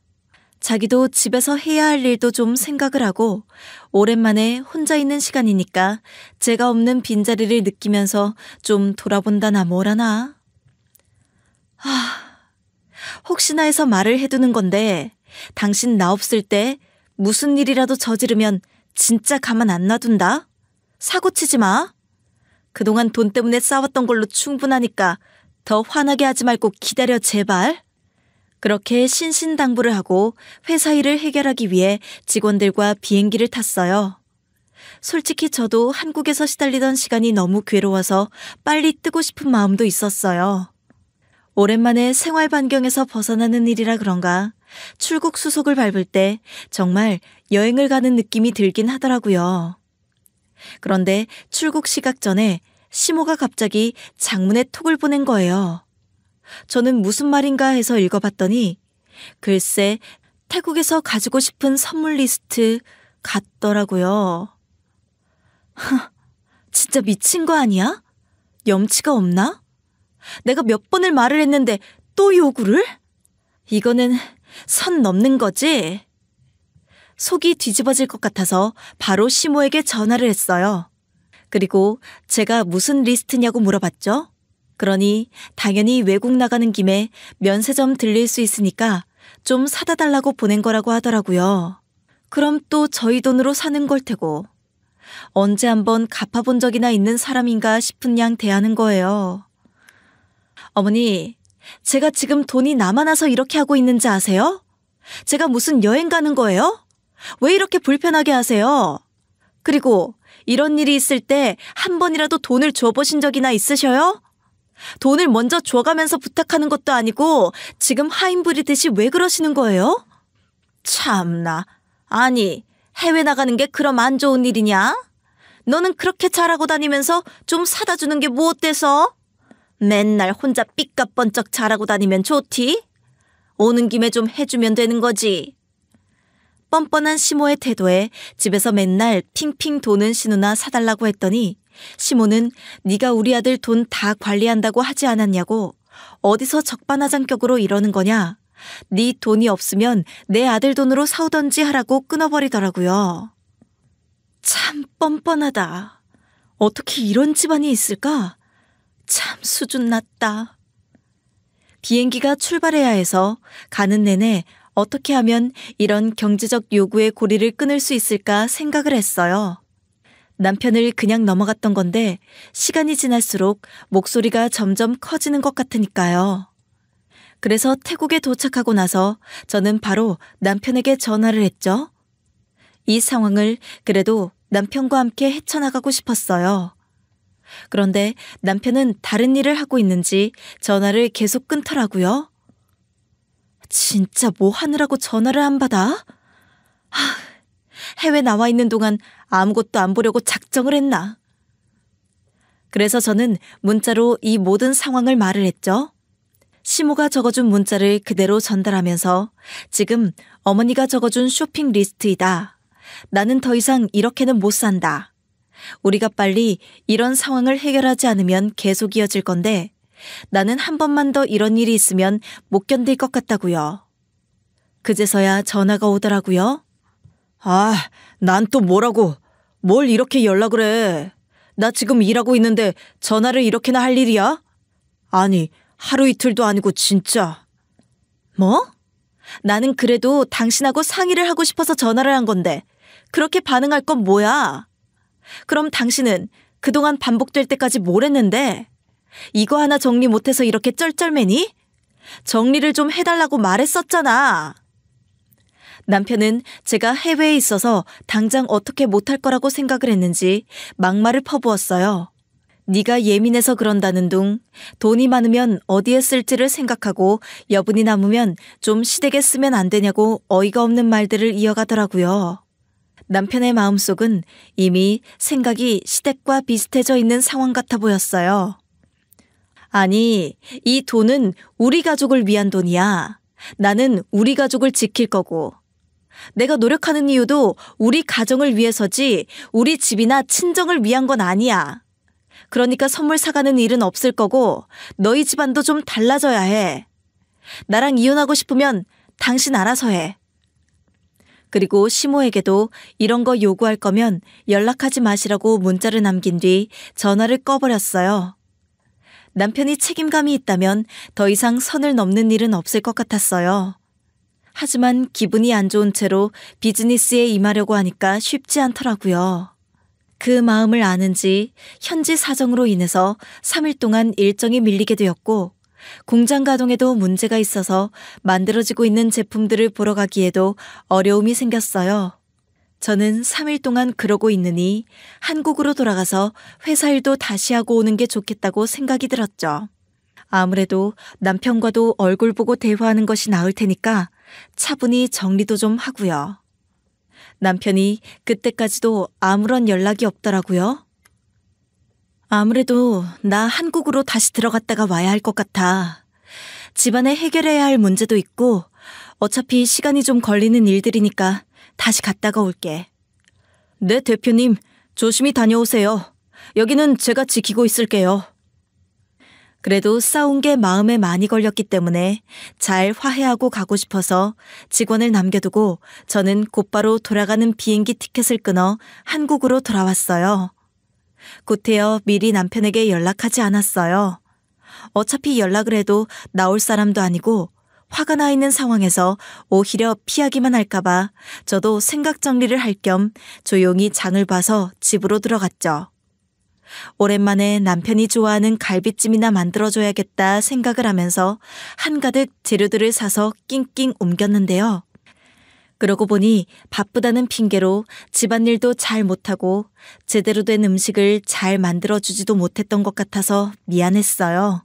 자기도 집에서 해야 할 일도 좀 생각을 하고 오랜만에 혼자 있는 시간이니까 제가 없는 빈자리를 느끼면서 좀 돌아본다나 뭐라나. 혹시나 해서 말을 해두는 건데 당신 나 없을 때 무슨 일이라도 저지르면 진짜 가만 안 놔둔다. 사고치지 마. 그동안 돈 때문에 싸웠던 걸로 충분하니까 더 화나게 하지 말고 기다려 제발. 그렇게 신신당부를 하고 회사 일을 해결하기 위해 직원들과 비행기를 탔어요. 솔직히 저도 한국에서 시달리던 시간이 너무 괴로워서 빨리 뜨고 싶은 마음도 있었어요. 오랜만에 생활 반경에서 벗어나는 일이라 그런가 출국 수속을 밟을 때 정말 여행을 가는 느낌이 들긴 하더라고요. 그런데 출국 시각 전에 시모가 갑자기 장문에 톡을 보낸 거예요. 저는 무슨 말인가 해서 읽어봤더니 글쎄 태국에서 가지고 싶은 선물 리스트 같더라고요. 진짜 미친 거 아니야? 염치가 없나? 내가 몇 번을 말을 했는데 또 요구를? 이거는 선 넘는 거지? 속이 뒤집어질 것 같아서 바로 시모에게 전화를 했어요. 그리고 제가 무슨 리스트냐고 물어봤죠. 그러니 당연히 외국 나가는 김에 면세점 들릴 수 있으니까 좀 사다 달라고 보낸 거라고 하더라고요. 그럼 또 저희 돈으로 사는 걸 테고. 언제 한번 갚아본 적이나 있는 사람인가 싶은 양 대하는 거예요. 어머니, 제가 지금 돈이 남아나서 이렇게 하고 있는지 아세요? 제가 무슨 여행 가는 거예요? 왜 이렇게 불편하게 하세요? 그리고 이런 일이 있을 때 한 번이라도 돈을 줘보신 적이나 있으셔요? 돈을 먼저 줘가면서 부탁하는 것도 아니고 지금 하인 부리듯이 왜 그러시는 거예요? 참나. 아니, 해외 나가는 게 그럼 안 좋은 일이냐? 너는 그렇게 잘하고 다니면서 좀 사다 주는 게 뭐 어때서? 맨날 혼자 삐까뻔쩍 잘하고 다니면 좋디? 오는 김에 좀 해주면 되는 거지. 뻔뻔한 시모의 태도에 집에서 맨날 핑핑 도는 신우나 사달라고 했더니 시모는 네가 우리 아들 돈 다 관리한다고 하지 않았냐고 어디서 적반하장격으로 이러는 거냐. 네 돈이 없으면 내 아들 돈으로 사오던지 하라고 끊어버리더라고요. 참 뻔뻔하다. 어떻게 이런 집안이 있을까? 참 수준 낮다. 비행기가 출발해야 해서 가는 내내 어떻게 하면 이런 경제적 요구의 고리를 끊을 수 있을까 생각을 했어요. 남편을 그냥 넘어갔던 건데 시간이 지날수록 목소리가 점점 커지는 것 같으니까요. 그래서 태국에 도착하고 나서 저는 바로 남편에게 전화를 했죠. 이 상황을 그래도 남편과 함께 헤쳐나가고 싶었어요. 그런데 남편은 다른 일을 하고 있는지 전화를 계속 끊더라고요. 진짜 뭐 하느라고 전화를 안 받아? 해외 나와 있는 동안 아무것도 안 보려고 작정을 했나? 그래서 저는 문자로 이 모든 상황을 말을 했죠. 시모가 적어준 문자를 그대로 전달하면서 지금 어머니가 적어준 쇼핑 리스트이다. 나는 더 이상 이렇게는 못 산다. 우리가 빨리 이런 상황을 해결하지 않으면 계속 이어질 건데 나는 한 번만 더 이런 일이 있으면 못 견딜 것 같다고요. 그제서야 전화가 오더라고요. 아, 난 또 뭐라고. 뭘 이렇게 연락을 해. 나 지금 일하고 있는데 전화를 이렇게나 할 일이야? 아니, 하루 이틀도 아니고 진짜. 뭐? 나는 그래도 당신하고 상의를 하고 싶어서 전화를 한 건데 그렇게 반응할 건 뭐야? 그럼 당신은 그동안 반복될 때까지 뭘 했는데? 이거 하나 정리 못해서 이렇게 쩔쩔매니? 정리를 좀 해달라고 말했었잖아. 남편은 제가 해외에 있어서 당장 어떻게 못할 거라고 생각을 했는지 막말을 퍼부었어요. 네가 예민해서 그런다는 둥, 돈이 많으면 어디에 쓸지를 생각하고 여분이 남으면 좀 시댁에 쓰면 안 되냐고 어이가 없는 말들을 이어가더라고요. 남편의 마음속은 이미 생각이 시댁과 비슷해져 있는 상황 같아 보였어요. 아니, 이 돈은 우리 가족을 위한 돈이야. 나는 우리 가족을 지킬 거고. 내가 노력하는 이유도 우리 가정을 위해서지 우리 집이나 친정을 위한 건 아니야. 그러니까 선물 사가는 일은 없을 거고 너희 집안도 좀 달라져야 해. 나랑 이혼하고 싶으면 당신 알아서 해. 그리고 시모에게도 이런 거 요구할 거면 연락하지 마시라고 문자를 남긴 뒤 전화를 꺼버렸어요. 남편이 책임감이 있다면 더 이상 선을 넘는 일은 없을 것 같았어요. 하지만 기분이 안 좋은 채로 비즈니스에 임하려고 하니까 쉽지 않더라고요. 그 마음을 아는지 현지 사정으로 인해서 3일 동안 일정이 밀리게 되었고 공장 가동에도 문제가 있어서 만들어지고 있는 제품들을 보러 가기에도 어려움이 생겼어요. 저는 3일 동안 그러고 있느니 한국으로 돌아가서 회사 일도 다시 하고 오는 게 좋겠다고 생각이 들었죠. 아무래도 남편과도 얼굴 보고 대화하는 것이 나을 테니까 차분히 정리도 좀 하고요. 남편이 그때까지도 아무런 연락이 없더라고요. 아무래도 나 한국으로 다시 들어갔다가 와야 할 것 같아. 집안에 해결해야 할 문제도 있고 어차피 시간이 좀 걸리는 일들이니까 다시 갔다가 올게. 네, 대표님. 조심히 다녀오세요. 여기는 제가 지키고 있을게요. 그래도 싸운 게 마음에 많이 걸렸기 때문에 잘 화해하고 가고 싶어서 직원을 남겨두고 저는 곧바로 돌아가는 비행기 티켓을 끊어 한국으로 돌아왔어요. 곧이어 미리 남편에게 연락하지 않았어요. 어차피 연락을 해도 나올 사람도 아니고 화가 나 있는 상황에서 오히려 피하기만 할까봐 저도 생각 정리를 할 겸 조용히 장을 봐서 집으로 들어갔죠. 오랜만에 남편이 좋아하는 갈비찜이나 만들어줘야겠다 생각을 하면서 한가득 재료들을 사서 낑낑 옮겼는데요. 그러고 보니 바쁘다는 핑계로 집안일도 잘 못하고 제대로 된 음식을 잘 만들어주지도 못했던 것 같아서 미안했어요.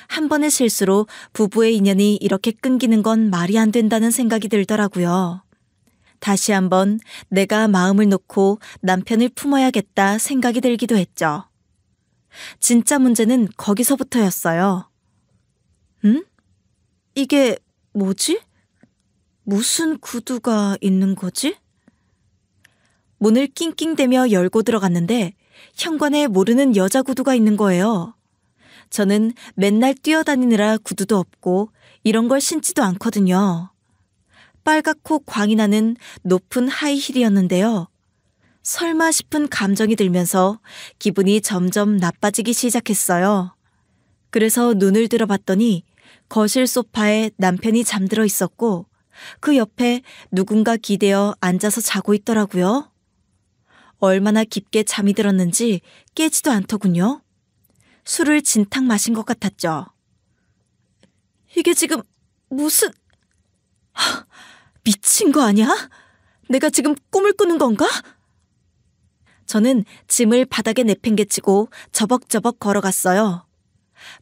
한 번의 실수로 부부의 인연이 이렇게 끊기는 건 말이 안 된다는 생각이 들더라고요. 다시 한번 내가 마음을 놓고 남편을 품어야겠다 생각이 들기도 했죠. 진짜 문제는 거기서부터였어요. 응? 이게 뭐지? 무슨 구두가 있는 거지? 문을 낑낑대며 열고 들어갔는데 현관에 모르는 여자 구두가 있는 거예요. 저는 맨날 뛰어다니느라 구두도 없고 이런 걸 신지도 않거든요. 빨갛고 광이 나는 높은 하이힐이었는데요. 설마 싶은 감정이 들면서 기분이 점점 나빠지기 시작했어요. 그래서 눈을 들어봤더니 거실 소파에 남편이 잠들어 있었고 그 옆에 누군가 기대어 앉아서 자고 있더라고요. 얼마나 깊게 잠이 들었는지 깨지도 않더군요. 술을 진탕 마신 것 같았죠. 이게 지금 무슨... 미친 거 아니야? 내가 지금 꿈을 꾸는 건가? 저는 짐을 바닥에 내팽개치고 저벅저벅 걸어갔어요.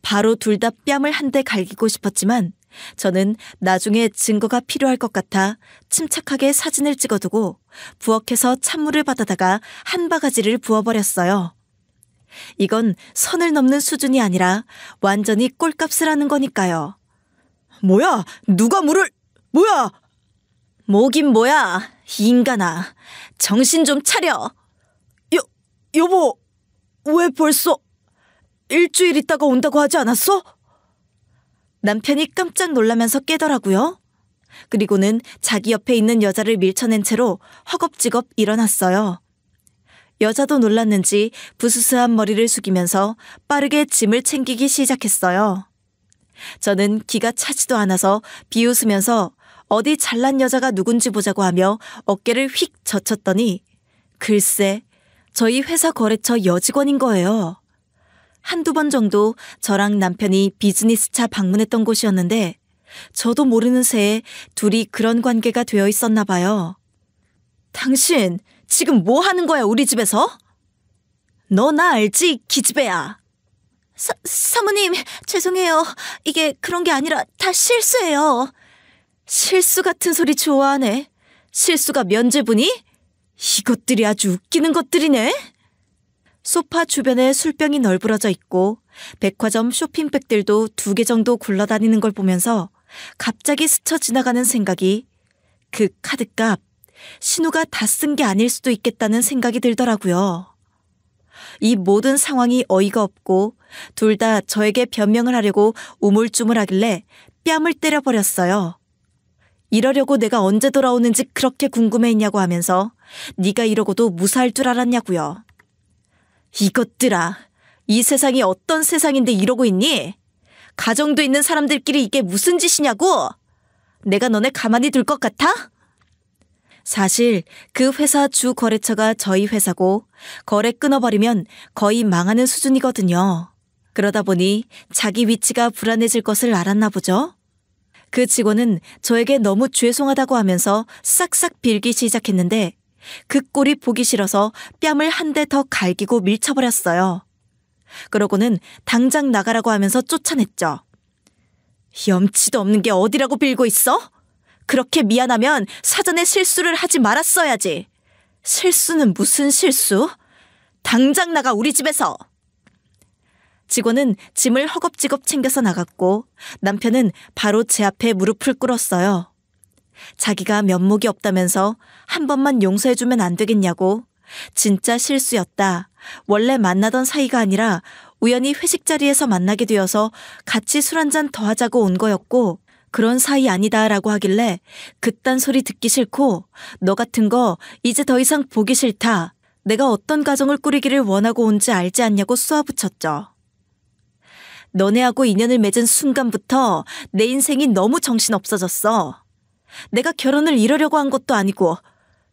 바로 둘 다 뺨을 한 대 갈기고 싶었지만 저는 나중에 증거가 필요할 것 같아 침착하게 사진을 찍어두고 부엌에서 찬물을 받아다가 한 바가지를 부어버렸어요. 이건 선을 넘는 수준이 아니라 완전히 꼴값을 하는 거니까요. 뭐야? 누가 물을... 뭐야? 뭐긴 뭐야? 이 인간아. 정신 좀 차려. 여보, 왜 벌써... 일주일 있다가 온다고 하지 않았어? 남편이 깜짝 놀라면서 깨더라고요. 그리고는 자기 옆에 있는 여자를 밀쳐낸 채로 허겁지겁 일어났어요. 여자도 놀랐는지 부스스한 머리를 숙이면서 빠르게 짐을 챙기기 시작했어요. 저는 기가 차지도 않아서 비웃으면서 어디 잘난 여자가 누군지 보자고 하며 어깨를 휙 젖혔더니 글쎄, 저희 회사 거래처 여직원인 거예요. 한두 번 정도 저랑 남편이 비즈니스차 방문했던 곳이었는데 저도 모르는 새에 둘이 그런 관계가 되어 있었나 봐요. 당신 지금 뭐 하는 거야 우리 집에서? 너 나 알지 기집애야. 사모님 죄송해요. 이게 그런 게 아니라 다 실수예요. 실수 같은 소리 좋아하네. 실수가 면죄부니? 이것들이 아주 웃기는 것들이네. 소파 주변에 술병이 널브러져 있고 백화점 쇼핑백들도 2개 정도 굴러다니는 걸 보면서 갑자기 스쳐 지나가는 생각이 그 카드값 신우가 다 쓴 게 아닐 수도 있겠다는 생각이 들더라고요. 이 모든 상황이 어이가 없고 둘 다 저에게 변명을 하려고 우물쭈물하길래 뺨을 때려버렸어요. 이러려고 내가 언제 돌아오는지 그렇게 궁금해했냐고 하면서 네가 이러고도 무사할 줄 알았냐고요. 이것들아, 이 세상이 어떤 세상인데 이러고 있니? 가정도 있는 사람들끼리 이게 무슨 짓이냐고? 내가 너네 가만히 둘 것 같아? 사실 그 회사 주 거래처가 저희 회사고 거래 끊어버리면 거의 망하는 수준이거든요. 그러다 보니 자기 위치가 불안해질 것을 알았나 보죠. 그 직원은 저에게 너무 죄송하다고 하면서 싹싹 빌기 시작했는데 그 꼴이 보기 싫어서 뺨을 한 대 더 갈기고 밀쳐버렸어요. 그러고는 당장 나가라고 하면서 쫓아냈죠. 염치도 없는 게 어디라고 빌고 있어? 그렇게 미안하면 사전에 실수를 하지 말았어야지. 실수는 무슨 실수? 당장 나가 우리 집에서. 직원은 짐을 허겁지겁 챙겨서 나갔고 남편은 바로 제 앞에 무릎을 꿇었어요. 자기가 면목이 없다면서 한 번만 용서해주면 안 되겠냐고. 진짜 실수였다. 원래 만나던 사이가 아니라 우연히 회식 자리에서 만나게 되어서 같이 술 한잔 더 하자고 온 거였고 그런 사이 아니다라고 하길래 그딴 소리 듣기 싫고 너 같은 거 이제 더 이상 보기 싫다. 내가 어떤 가정을 꾸리기를 원하고 온지 알지 않냐고 쏘아붙였죠. 너네하고 인연을 맺은 순간부터 내 인생이 너무 정신없어졌어. 내가 결혼을 이러려고 한 것도 아니고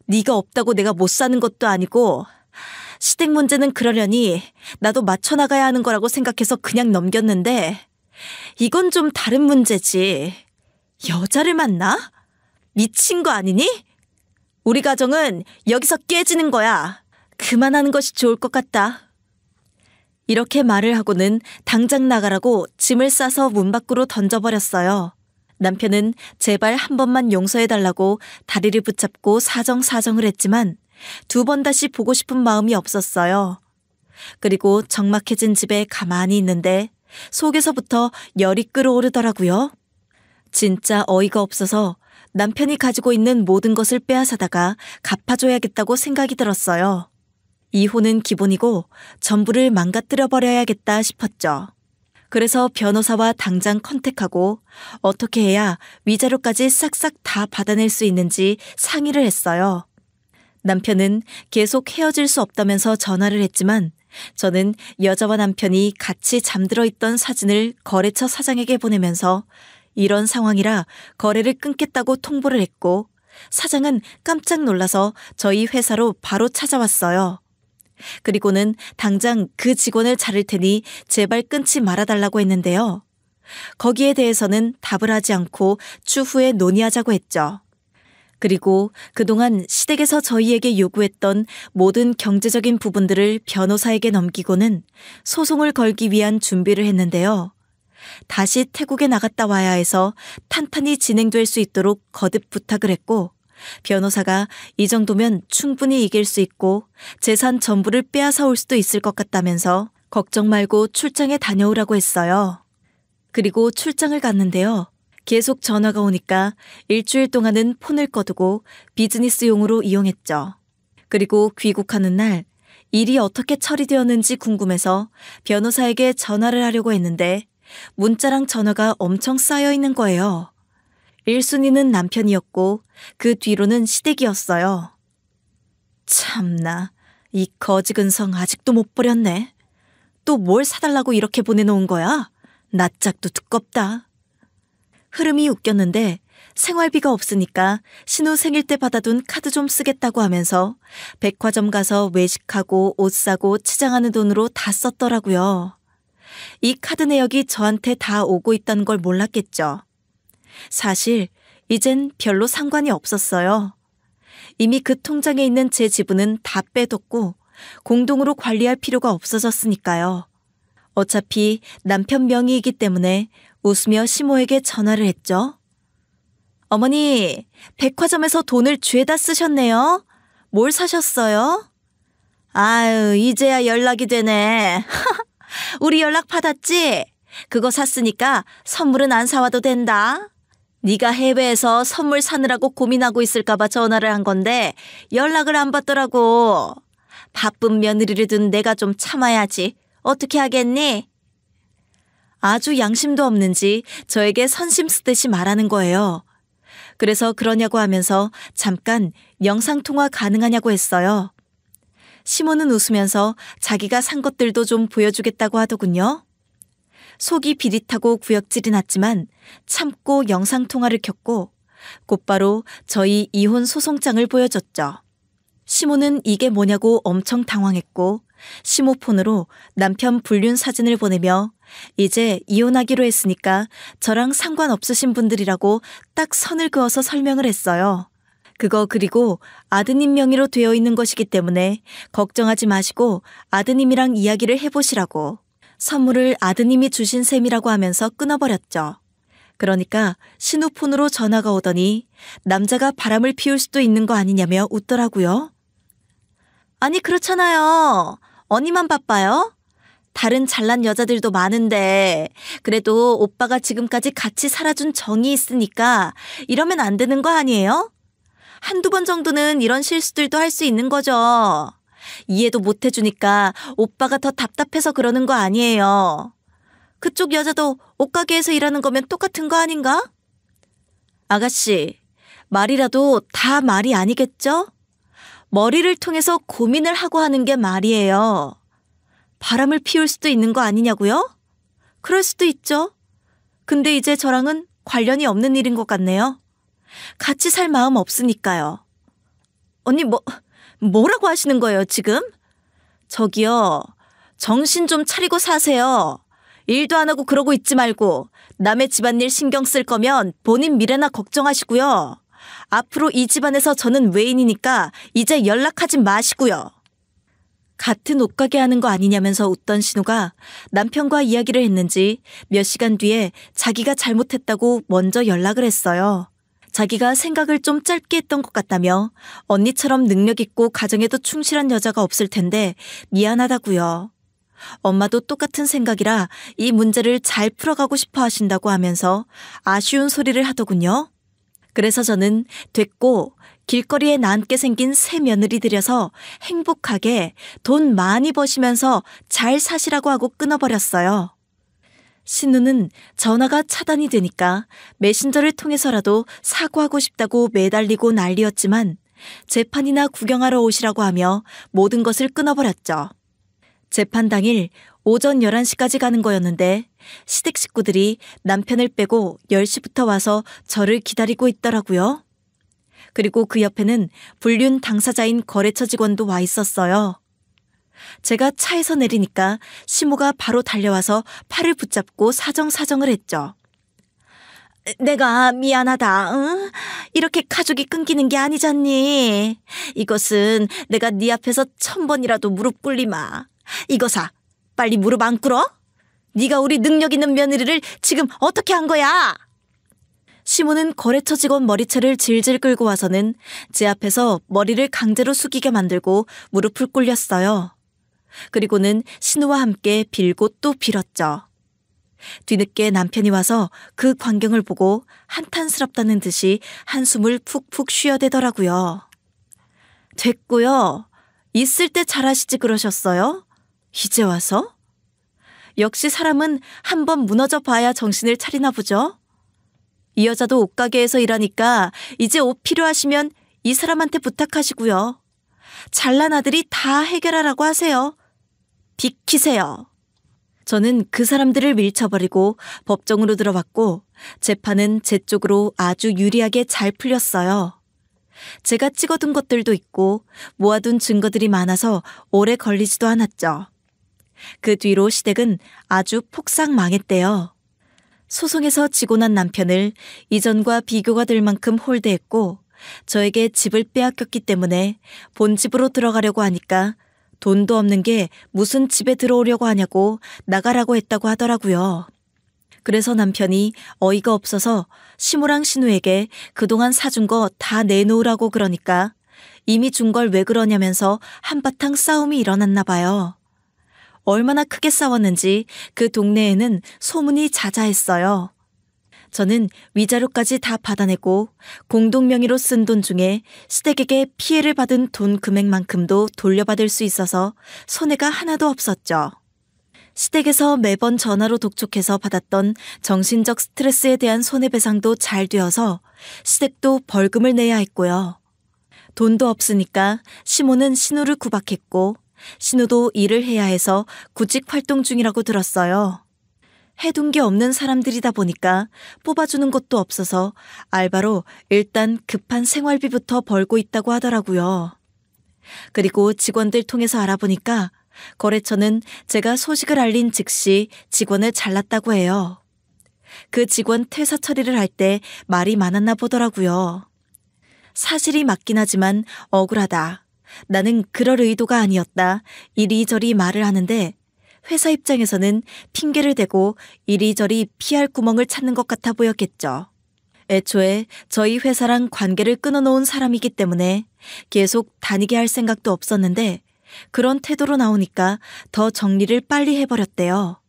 네가 없다고 내가 못 사는 것도 아니고 시댁 문제는 그러려니 나도 맞춰나가야 하는 거라고 생각해서 그냥 넘겼는데 이건 좀 다른 문제지. 여자를 만나? 미친 거 아니니? 우리 가정은 여기서 깨지는 거야. 그만하는 것이 좋을 것 같다. 이렇게 말을 하고는 당장 나가라고 짐을 싸서 문 밖으로 던져버렸어요. 남편은 제발 한 번만 용서해달라고 다리를 붙잡고 사정사정을 했지만 2번 다시 보고 싶은 마음이 없었어요. 그리고 적막해진 집에 가만히 있는데 속에서부터 열이 끓어오르더라고요. 진짜 어이가 없어서 남편이 가지고 있는 모든 것을 빼앗아다가 갚아줘야겠다고 생각이 들었어요. 이혼은 기본이고 전부를 망가뜨려버려야겠다 싶었죠. 그래서 변호사와 당장 컨택하고 어떻게 해야 위자료까지 싹싹 다 받아낼 수 있는지 상의를 했어요. 남편은 계속 헤어질 수 없다면서 전화를 했지만 저는 여자와 남편이 같이 잠들어 있던 사진을 거래처 사장에게 보내면서 이런 상황이라 거래를 끊겠다고 통보를 했고 사장은 깜짝 놀라서 저희 회사로 바로 찾아왔어요. 그리고는 당장 그 직원을 자를 테니 제발 끊지 말아달라고 했는데요. 거기에 대해서는 답을 하지 않고 추후에 논의하자고 했죠. 그리고 그동안 시댁에서 저희에게 요구했던 모든 경제적인 부분들을 변호사에게 넘기고는 소송을 걸기 위한 준비를 했는데요. 다시 태국에 나갔다 와야 해서 탄탄히 진행될 수 있도록 거듭 부탁을 했고 변호사가 이 정도면 충분히 이길 수 있고 재산 전부를 빼앗아 올 수도 있을 것 같다면서 걱정 말고 출장에 다녀오라고 했어요. 그리고 출장을 갔는데요. 계속 전화가 오니까 일주일 동안은 폰을 꺼두고 비즈니스용으로 이용했죠. 그리고 귀국하는 날 일이 어떻게 처리되었는지 궁금해서 변호사에게 전화를 하려고 했는데 문자랑 전화가 엄청 쌓여 있는 거예요. 1순위는 남편이었고 그 뒤로는 시댁이었어요. 참나, 이 거지근성 아직도 못 버렸네. 또 뭘 사달라고 이렇게 보내놓은 거야? 낯짝도 두껍다. 흐름이 웃겼는데 생활비가 없으니까 신우 생일 때 받아둔 카드 좀 쓰겠다고 하면서 백화점 가서 외식하고 옷 사고 치장하는 돈으로 다 썼더라고요. 이 카드 내역이 저한테 다 오고 있다는 걸 몰랐겠죠. 사실 이젠 별로 상관이 없었어요. 이미 그 통장에 있는 제 지분은 다 빼뒀고 공동으로 관리할 필요가 없어졌으니까요. 어차피 남편 명의이기 때문에 웃으며 시모에게 전화를 했죠. 어머니, 백화점에서 돈을 죄다 쓰셨네요. 뭘 사셨어요? 아유, 이제야 연락이 되네. 우리 연락 받았지? 그거 샀으니까 선물은 안 사와도 된다. 네가 해외에서 선물 사느라고 고민하고 있을까 봐 전화를 한 건데 연락을 안 받더라고. 바쁜 며느리를 둔 내가 좀 참아야지. 어떻게 하겠니? 아주 양심도 없는지 저에게 선심 쓰듯이 말하는 거예요. 그래서 그러냐고 하면서 잠깐 영상통화 가능하냐고 했어요. 시모는 웃으면서 자기가 산 것들도 좀 보여주겠다고 하더군요. 속이 비릿하고 구역질이 났지만 참고 영상통화를 켰고 곧바로 저희 이혼 소송장을 보여줬죠. 시모는 이게 뭐냐고 엄청 당황했고 시모 폰으로 남편 불륜 사진을 보내며 이제 이혼하기로 했으니까 저랑 상관없으신 분들이라고 딱 선을 그어서 설명을 했어요. 그거 그리고 아드님 명의로 되어 있는 것이기 때문에 걱정하지 마시고 아드님이랑 이야기를 해보시라고. 선물을 아드님이 주신 셈이라고 하면서 끊어버렸죠. 그러니까 신우 폰으로 전화가 오더니 남자가 바람을 피울 수도 있는 거 아니냐며 웃더라고요. 아니 그렇잖아요. 언니만 바빠요? 다른 잘난 여자들도 많은데 그래도 오빠가 지금까지 같이 살아준 정이 있으니까 이러면 안 되는 거 아니에요? 한두 번 정도는 이런 실수들도 할 수 있는 거죠. 이해도 못 해주니까 오빠가 더 답답해서 그러는 거 아니에요. 그쪽 여자도 옷가게에서 일하는 거면 똑같은 거 아닌가? 아가씨, 말이라도 다 말이 아니겠죠? 머리를 통해서 고민을 하고 하는 게 말이에요. 바람을 피울 수도 있는 거 아니냐고요? 그럴 수도 있죠. 근데 이제 저랑은 관련이 없는 일인 것 같네요. 같이 살 마음 없으니까요. 언니 뭐라고 하시는 거예요 지금? 저기요. 정신 좀 차리고 사세요. 일도 안 하고 그러고 있지 말고 남의 집안일 신경 쓸 거면 본인 미래나 걱정하시고요. 앞으로 이 집안에서 저는 외인이니까 이제 연락하지 마시고요. 같은 옷가게 하는 거 아니냐면서 웃던 신우가 남편과 이야기를 했는지 몇 시간 뒤에 자기가 잘못했다고 먼저 연락을 했어요. 자기가 생각을 좀 짧게 했던 것 같다며 언니처럼 능력 있고 가정에도 충실한 여자가 없을 텐데 미안하다고요. 엄마도 똑같은 생각이라 이 문제를 잘 풀어가고 싶어 하신다고 하면서 아쉬운 소리를 하더군요. 그래서 저는 됐고 길거리에 나앉게 생긴 새 며느리 들여서 행복하게 돈 많이 버시면서 잘 사시라고 하고 끊어버렸어요. 신우는 전화가 차단이 되니까 메신저를 통해서라도 사과하고 싶다고 매달리고 난리였지만 재판이나 구경하러 오시라고 하며 모든 것을 끊어버렸죠. 재판 당일 오전 11시까지 가는 거였는데 시댁 식구들이 남편을 빼고 10시부터 와서 저를 기다리고 있더라고요. 그리고 그 옆에는 불륜 당사자인 거래처 직원도 와 있었어요. 제가 차에서 내리니까 시모가 바로 달려와서 팔을 붙잡고 사정사정을 했죠. 내가 미안하다. 응? 이렇게 가족이 끊기는 게 아니잖니. 이것은 내가 네 앞에서 1000번이라도 무릎 꿇리마. 이거 사. 빨리 무릎 안 꿇어? 네가 우리 능력 있는 며느리를 지금 어떻게 한 거야? 시모는 거래처 직원 머리채를 질질 끌고 와서는 제 앞에서 머리를 강제로 숙이게 만들고 무릎을 꿇렸어요. 그리고는 신우와 함께 빌고 또 빌었죠. 뒤늦게 남편이 와서 그 광경을 보고 한탄스럽다는 듯이 한숨을 푹푹 쉬어대더라고요. 됐고요. 있을 때 잘하시지 그러셨어요? 이제 와서? 역시 사람은 한번 무너져 봐야 정신을 차리나 보죠. 이 여자도 옷가게에서 일하니까 이제 옷 필요하시면 이 사람한테 부탁하시고요. 잘난 아들이 다 해결하라고 하세요. 비키세요. 저는 그 사람들을 밀쳐버리고 법정으로 들어갔고 재판은 제 쪽으로 아주 유리하게 잘 풀렸어요. 제가 찍어둔 것들도 있고 모아둔 증거들이 많아서 오래 걸리지도 않았죠. 그 뒤로 시댁은 아주 폭삭 망했대요. 소송에서 지고 난 남편을 이전과 비교가 될 만큼 홀대했고 저에게 집을 빼앗겼기 때문에 본집으로 들어가려고 하니까 돈도 없는 게 무슨 집에 들어오려고 하냐고 나가라고 했다고 하더라고요. 그래서 남편이 어이가 없어서 시모랑 신우에게 그동안 사준 거 다 내놓으라고 그러니까 이미 준 걸 왜 그러냐면서 한바탕 싸움이 일어났나 봐요. 얼마나 크게 싸웠는지 그 동네에는 소문이 자자했어요. 저는 위자료까지 다 받아내고 공동명의로 쓴 돈 중에 시댁에게 피해를 받은 돈 금액만큼도 돌려받을 수 있어서 손해가 하나도 없었죠. 시댁에서 매번 전화로 독촉해서 받았던 정신적 스트레스에 대한 손해배상도 잘 되어서 시댁도 벌금을 내야 했고요. 돈도 없으니까 시모는 신우를 구박했고 신우도 일을 해야 해서 구직 활동 중이라고 들었어요. 해둔 게 없는 사람들이다 보니까 뽑아주는 것도 없어서 알바로 일단 급한 생활비부터 벌고 있다고 하더라고요. 그리고 직원들 통해서 알아보니까 거래처는 제가 소식을 알린 즉시 직원을 잘랐다고 해요. 그 직원 퇴사 처리를 할 때 말이 많았나 보더라고요. 사실이 맞긴 하지만 억울하다. 나는 그럴 의도가 아니었다. 이리저리 말을 하는데 회사 입장에서는 핑계를 대고 이리저리 피할 구멍을 찾는 것 같아 보였겠죠. 애초에 저희 회사랑 관계를 끊어놓은 사람이기 때문에 계속 다니게 할 생각도 없었는데 그런 태도로 나오니까 더 정리를 빨리 해버렸대요.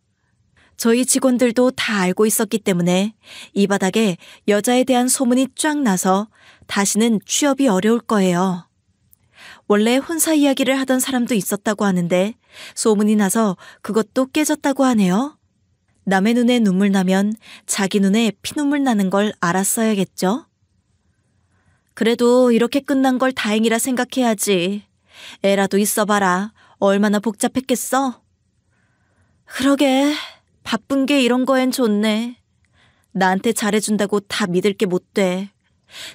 저희 직원들도 다 알고 있었기 때문에 이 바닥에 여자에 대한 소문이 쫙 나서 다시는 취업이 어려울 거예요. 원래 혼사 이야기를 하던 사람도 있었다고 하는데 소문이 나서 그것도 깨졌다고 하네요. 남의 눈에 눈물 나면 자기 눈에 피눈물 나는 걸 알았어야겠죠? 그래도 이렇게 끝난 걸 다행이라 생각해야지. 애라도 있어봐라. 얼마나 복잡했겠어? 그러게. 바쁜 게 이런 거엔 좋네. 나한테 잘해준다고 다 믿을 게 못 돼.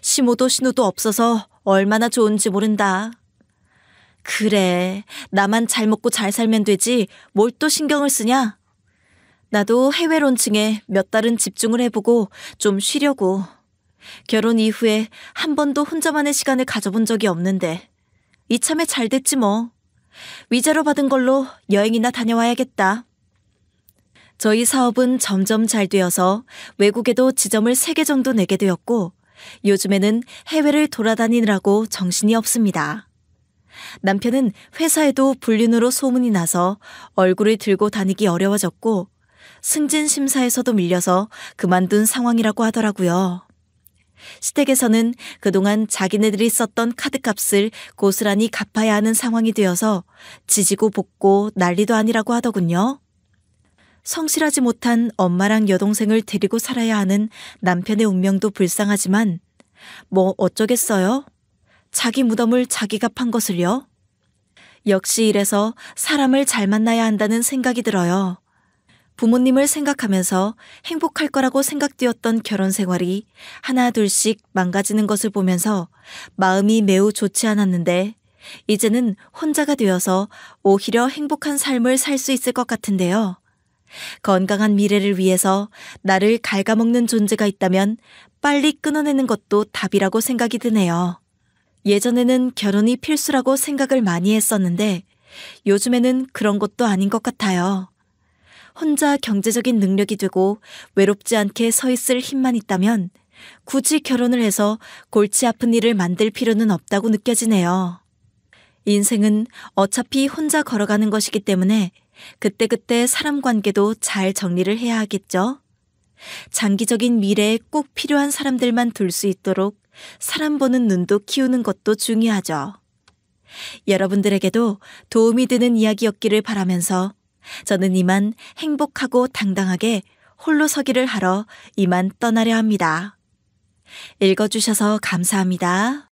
시모도 신우도 없어서 얼마나 좋은지 모른다. 그래, 나만 잘 먹고 잘 살면 되지 뭘 또 신경을 쓰냐? 나도 해외 론칭에 몇 달은 집중을 해보고 좀 쉬려고. 결혼 이후에 한 번도 혼자만의 시간을 가져본 적이 없는데 이참에 잘 됐지 뭐. 위자료 받은 걸로 여행이나 다녀와야겠다. 저희 사업은 점점 잘 되어서 외국에도 지점을 3개 정도 내게 되었고 요즘에는 해외를 돌아다니느라고 정신이 없습니다. 남편은 회사에도 불륜으로 소문이 나서 얼굴을 들고 다니기 어려워졌고 승진 심사에서도 밀려서 그만둔 상황이라고 하더라고요. 시댁에서는 그동안 자기네들이 썼던 카드값을 고스란히 갚아야 하는 상황이 되어서 지지고 볶고 난리도 아니라고 하더군요. 성실하지 못한 엄마랑 여동생을 데리고 살아야 하는 남편의 운명도 불쌍하지만 뭐 어쩌겠어요? 자기 무덤을 자기가 판 것을요? 역시 이래서 사람을 잘 만나야 한다는 생각이 들어요. 부모님을 생각하면서 행복할 거라고 생각되었던 결혼 생활이 하나 둘씩 망가지는 것을 보면서 마음이 매우 좋지 않았는데 이제는 혼자가 되어서 오히려 행복한 삶을 살 수 있을 것 같은데요. 건강한 미래를 위해서 나를 갉아먹는 존재가 있다면 빨리 끊어내는 것도 답이라고 생각이 드네요. 예전에는 결혼이 필수라고 생각을 많이 했었는데 요즘에는 그런 것도 아닌 것 같아요. 혼자 경제적인 능력이 되고 외롭지 않게 서 있을 힘만 있다면 굳이 결혼을 해서 골치 아픈 일을 만들 필요는 없다고 느껴지네요. 인생은 어차피 혼자 걸어가는 것이기 때문에 그때그때 사람 관계도 잘 정리를 해야 하겠죠. 장기적인 미래에 꼭 필요한 사람들만 둘 수 있도록 사람 보는 눈도 키우는 것도 중요하죠. 여러분들에게도 도움이 되는 이야기였기를 바라면서 저는 이만 행복하고 당당하게 홀로 서기를 하러 이만 떠나려 합니다. 읽어주셔서 감사합니다.